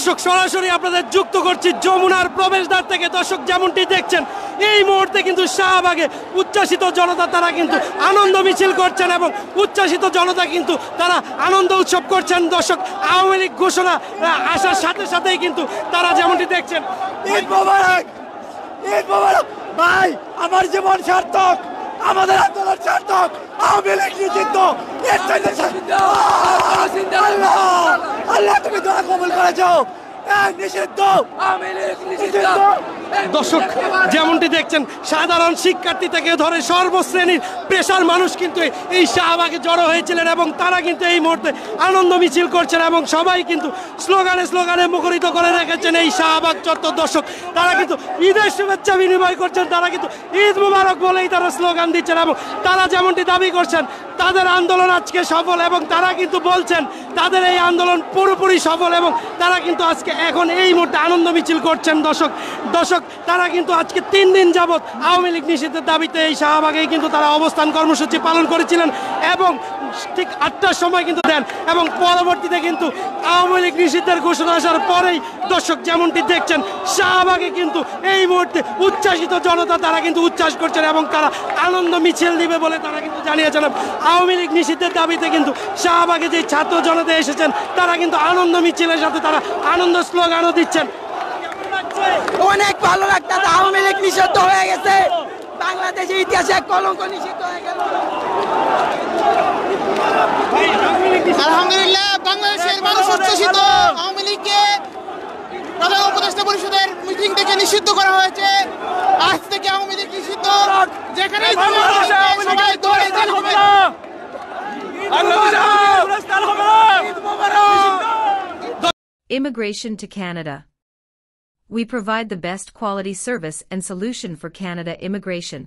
দর্শক সরাসরি আপনাদের যুক্ত করছি যমুনার প্রবেশদ্বার থেকে। দর্শক যেমনটি দেখছেন এই মুহূর্তে কিন্তু শাহবাগে উচ্ছ্বাসিত জনতা তারা কিন্তু আনন্দ মিছিল করছেন এবং উচ্ছ্বাসিত জনতা কিন্তু তারা আনন্দ উৎসব করছেন। দর্শক আওয়ামী লীগ ঘোষণা আসার সাথে সাথেই কিন্তু তারা যেমনটি দেখছেন ঈদ মোবারক, ঈদ মোবারক। ভাই আমার জীবন সার্থক, আমাদের আন্দোলন সার্থক, আওয়ামী লীগ নিষিদ্ধ। আল্লাহ তুমি দোয়া কবুল করেছো, নিষিদ্ধ আওয়ামী লীগ নিষিদ্ধ। দর্শক যেমনটি দেখছেন সাধারণ শিক্ষার্থী থেকে ধরে সর্বশ্রেণীর পেশার মানুষ কিন্তু এই শাহবাগে জড়ো হয়েছিলেন এবং তারা কিন্তু এই মুহূর্তে আনন্দ মিছিল করছেন এবং সবাই কিন্তু স্লোগানে স্লোগানে মুখরিত করে রেখেছেন এই শাহবাগ চত্বর। দর্শক তারা কিন্তু ঈদের শুভেচ্ছা বিনিময় করছেন, তারা কিন্তু ঈদ মুবারক বলেই তারা স্লোগান দিচ্ছেন এবং তারা যেমনটি দাবি করছেন তাদের আন্দোলন আজকে সফল এবং তারা কিন্তু বলছেন তাদের এই আন্দোলন পুরোপুরি সফল এবং তারা কিন্তু আজকে এখন এই মুহূর্তে আনন্দ মিছিল করছেন। দর্শক তারা কিন্তু আজকে 3 দিন যাবৎ আওয়ামী লীগ নিষিদ্ধের দাবিতে এই শাহবাগেই কিন্তু তারা অবস্থান কর্মসূচি পালন করেছিলেন এবং ঠিক 8টার সময় কিন্তু দেন এবং পরবর্তীতে কিন্তু আওয়ামী লীগ নিষিদ্ধের ঘোষণা আসার পরেই দর্শক যেমনটি দেখছেন শাহবাগে কিন্তু এই মুহূর্তে উচ্ছ্বাসিত জনতা তারা কিন্তু উচ্ছ্বাস করছেন এবং তারা আনন্দ মিছিল দিবে বলে তারা কিন্তু জানিয়েছেন। আওয়ামী লীগ নিষিদ্ধের দাবিতে কিন্তু শাহবাগে যে ছাত্র জনতা এসেছেন তারা কিন্তু আনন্দ মিছিলের সাথে তারা আনন্দ স্লোগানও দিচ্ছেন। অনেক ভালো লাগতেছে, আওয়ামী লীগ নিষিদ্ধ হয়ে গেছে, বাংলাদেশের ইতিহাসে এক কলঙ্ক নিষিদ্ধ হয়ে গেল। আলহামদুলিল্লাহ বাংলাদেশের মানুষ উচ্ছ্বসিত। আওয়ামী লীগকে প্রধান উপদেষ্টা পরিষদের মিটিং থেকে নিষিদ্ধ করা হয়েছে। আজ থেকে আওয়ামী লীগ নিষিদ্ধ, যেখানে সবাই দৌড়ে যেতে হবে। Immigration to Canada. We provide the best quality service and solution for Canada immigration.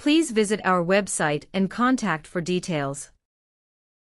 Please visit our website and contact for details.